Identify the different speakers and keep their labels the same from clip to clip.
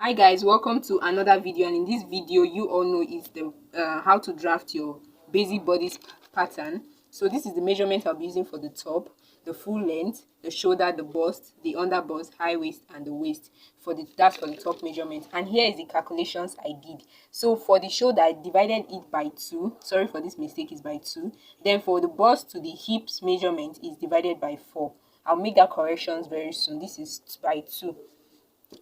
Speaker 1: Hi guys, welcome to another video, and in this video you all know is the how to draft your basic bodice pattern. So this is the measurement I'll be using for the top, the full length, the shoulder, the bust, the under bust, high waist, and the waist. That's for the top measurement. And here is the calculations I did. So for the shoulder, I divided it by 2. Sorry for this mistake, is by 2. Then for the bust to the hips measurement is divided by 4. I'll make that corrections very soon. This is by 2.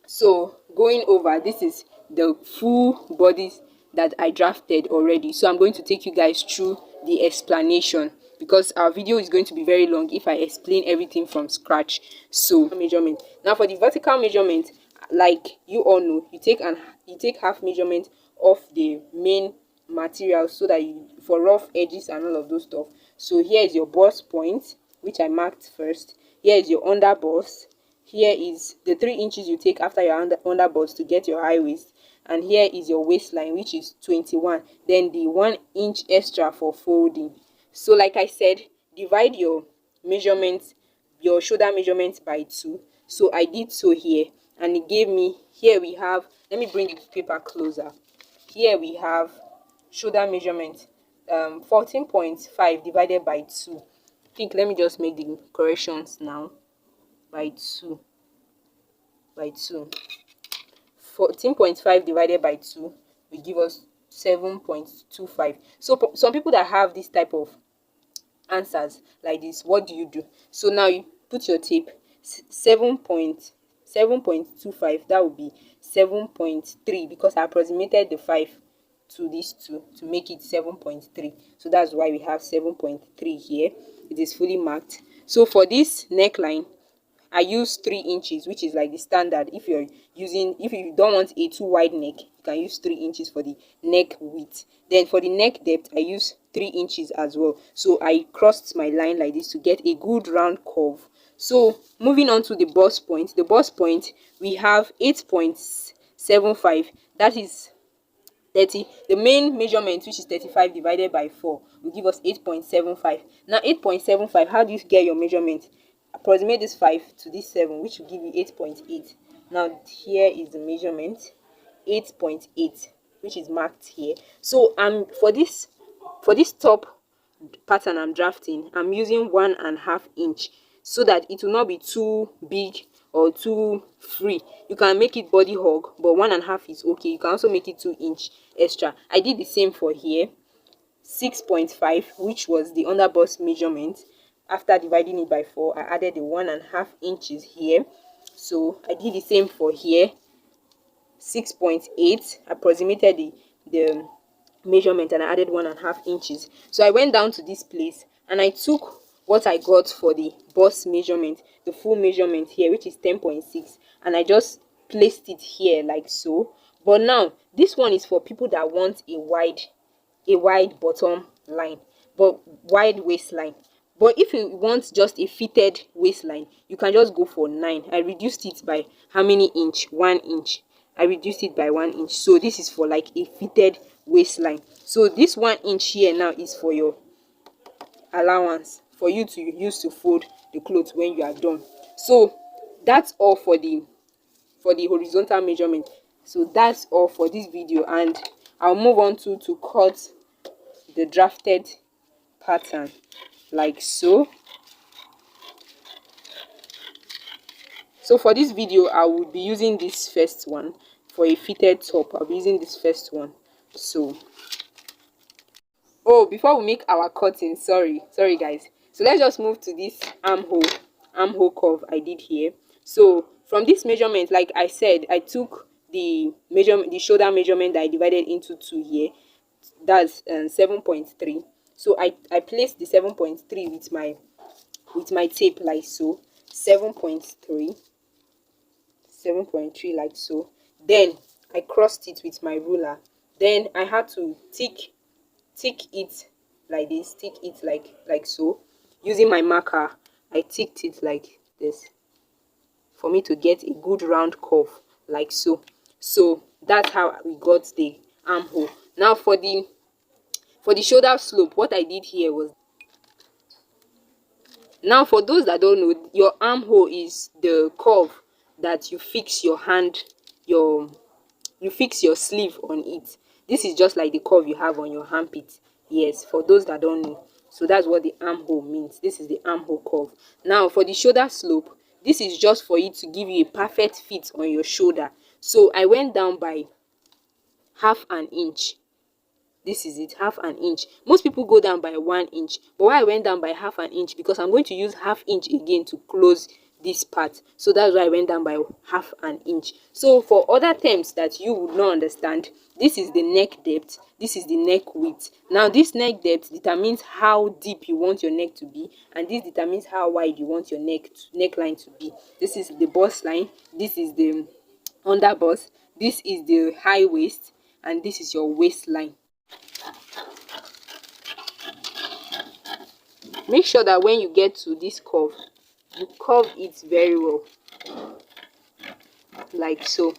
Speaker 1: So going over, this is the full bodies that I drafted already. So I'm going to take you guys through the explanation because our video is going to be very long if I explain everything from scratch. So measurement. Now for the vertical measurement, like you all know, you take half measurement of the main material so that for rough edges and all of those stuff. So here is your bust point, which I marked first. Here is your under bust. Here is the 3 inches you take after your under bust to get your high waist, and here is your waistline, which is 21. Then the 1 inch extra for folding. So like I said, divide your measurements, your shoulder measurements by 2. So I did so here, and it gave me, here we have, let me bring the paper closer. Here we have shoulder measurement 14.5 divided by 2. I think, let me just make the corrections now. By 2 14.5 divided by 2 will give us 7.25. So some people that have this type of answers like this, what do you do? So now you put your tape 7.25, that would be 7.3 because I approximated the 5 to these 2 to make it 7.3. So that's why we have 7.3 here. It is fully marked. So for this neckline, I use 3 inches, which is like the standard. If you don't want a too wide neck, you can use 3 inches for the neck width. Then for the neck depth, I use 3 inches as well. So I crossed my line like this to get a good round curve. So moving on to the bust point. The bust point, we have 8.75. That is 30. The main measurement, which is 35 divided by 4, will give us 8.75. Now 8.75, how do you get your measurement? Approximate this 5 to this 7, which will give you 8.8. Now here is the measurement, 8.8, which is marked here. So for this top pattern I'm drafting, I'm using 1.5 inch so that it will not be too big or too free. You can make it body hug, but 1.5 is okay. You can also make it 2 inch extra. I did the same for here, 6.5, which was the under bust measurement. After dividing it by 4, I added the 1.5 inches here. So I did the same for here, 6.8. Approximated the measurement and I added 1.5 inches. So I went down to this place and I took what I got for the bust measurement, the full measurement here, which is 10.6, and I just placed it here like so. But now this one is for people that want a wide bottom line but wide waistline. But if you want just a fitted waistline, you can just go for 9. I reduced it by how many inch? 1 inch. I reduced it by 1 inch. So this is for like a fitted waistline. So this 1 inch here now is for your allowance, for you to use to fold the clothes when you are done. So that's all for the horizontal measurement. So that's all for this video, and I'll move on to cut the drafted pattern like so. So for this video, I will be using this first one. For a fitted top, I'll be using this first one. So before we make our cutting, sorry guys, so let's just move to this armhole curve I did here. So from this measurement, like I said, I took the shoulder measurement that I divided into 2 here. That's 7.3. So I placed the 7.3 with my tape like so. 7.3 like so. Then I crossed it with my ruler. Then I had to tick it like this, tick it like so. Using my marker, I ticked it like this for me to get a good round curve like so. So that's how we got the armhole. Now for the shoulder slope, what I did here was, now for those that don't know, your armhole is the curve that you fix your hand, your you fix your sleeve on it. This is just like the curve you have on your armpit. Yes, for those that don't know. So that's what the armhole means. This is the armhole curve. Now for the shoulder slope, this is just for it to give you a perfect fit on your shoulder. So I went down by half an inch. This is it, half an inch. Most people go down by 1 inch, but why I went down by half an inch, because I'm going to use half inch again to close this part. So that's why I went down by half an inch. So for other terms that you would not understand, this is the neck depth, this is the neck width. Now this neck depth determines how deep you want your neck to be, and this determines how wide you want your neckline to be. This is the bust line, this is the under bust, this is the high waist, and this is your waistline. Make sure that when you get to this curve, you curve it very well, like so.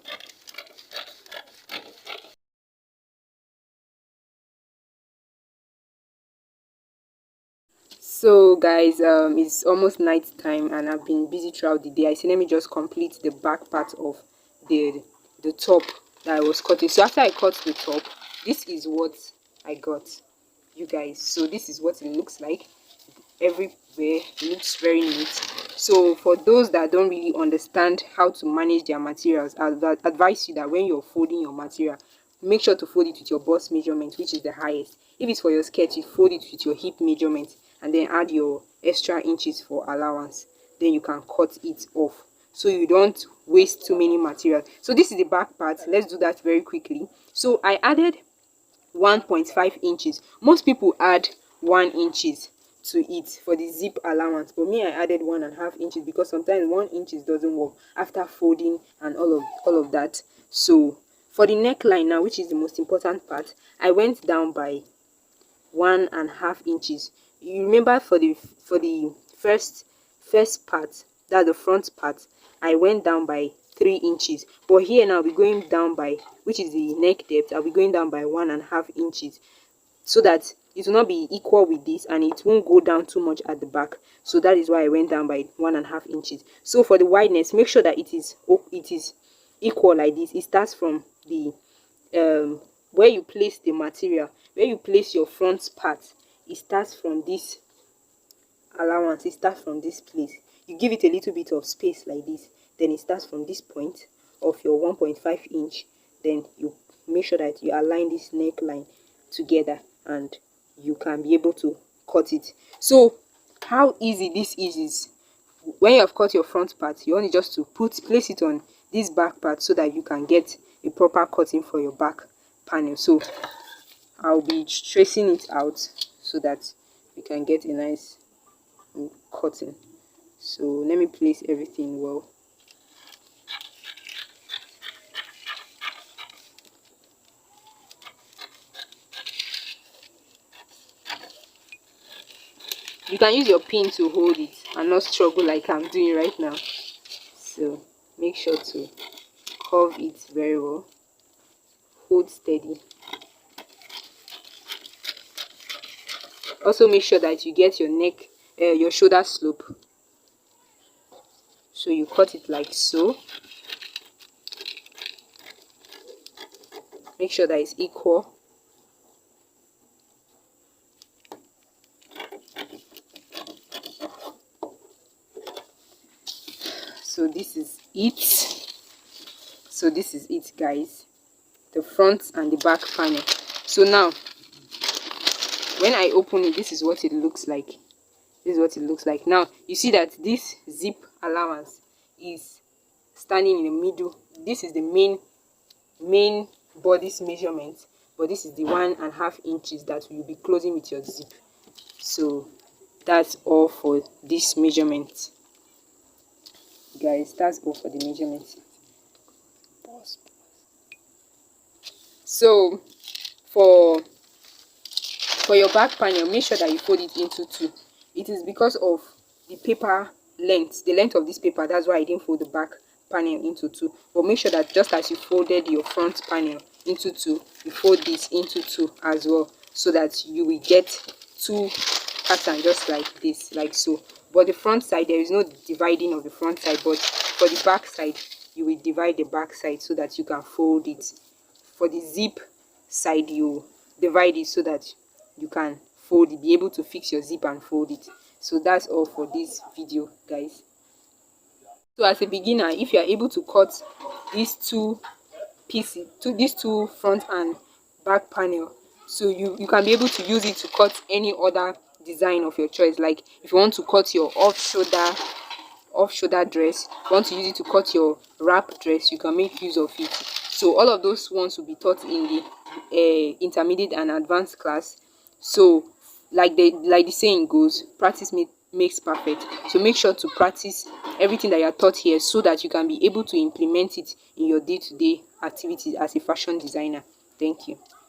Speaker 1: So guys, it's almost night time and I've been busy throughout the day. I said let me just complete the back part of the top that I was cutting. So after I cut the top, this is what I got, you guys. So this is what it looks like. Everywhere it looks very neat. So for those that don't really understand how to manage their materials, I would advise you that when you're folding your material, make sure to fold it with your bust measurement, which is the highest. If it's for your skirt, you fold it with your hip measurement and then add your extra inches for allowance. Then you can cut it off so you don't waste too many material. So this is the back part. Let's do that very quickly. So I added 1.5 inches. Most people add 1 inches to it for the zip allowance, but me, I added 1.5 inches because sometimes 1 inches doesn't work after folding and all of that. So for the neckline now, which is the most important part, I went down by 1.5 inches. You remember for the first part, that the front part, I went down by 3 inches, but here now we're going down by, which is the neck depth, I'll be going down by 1.5 inches, so that it will not be equal with this and it won't go down too much at the back. So that is why I went down by 1.5 inches. So for the wideness, make sure that it is equal like this. It starts from the where you place the material, where you place your front part, it starts from this allowance, it starts from this place. You give it a little bit of space like this, then it starts from this point of your 1.5 inch. Then you make sure that you align this neckline together and you can be able to cut it. So how easy this is when you have cut your front part, you only just to place it on this back part so that you can get a proper cutting for your back panel. So I'll be tracing it out so that we can get a nice cutting. So let me place everything well. You can use your pin to hold it and not struggle like I'm doing right now. So make sure to curve it very well. Hold steady. Also make sure that you get your neck, your shoulder slope. So you cut it like so. Make sure that it's equal. So this is it. So this is it, guys. The front and the back panel. So now when I open it, this is what it looks like. This is what it looks like. Now you see that this zip allowance is standing in the middle. This is the main body's measurement, but this is the 1.5 inches that will be closing with your zip. So that's all for this measurement, guys. That's all for the measurement. So for your back panel, make sure that you fold it into two. It is because of the paper length, the length of this paper. That's why I didn't fold the back panel into two. But make sure that just as you folded your front panel into two, you fold this into two as well, so that you will get two patterns just like this, like so. But the front side, there is no dividing of the front side, but for the back side, you will divide the back side so that you can fold it. For the zip side, you divide it so that you can fold it, be able to fix your zip and fold it. So that's all for this video, guys. So as a beginner, if you are able to cut these two pieces, these two front and back panel, so you can be able to use it to cut any other design of your choice. Like if you want to cut your off shoulder dress, you want to use it to cut your wrap dress, you can make use of it. So all of those ones will be taught in the intermediate and advanced class. So like the saying goes, practice makes perfect. So make sure to practice everything that you are taught here so that you can be able to implement it in your day-to-day activities as a fashion designer. Thank you.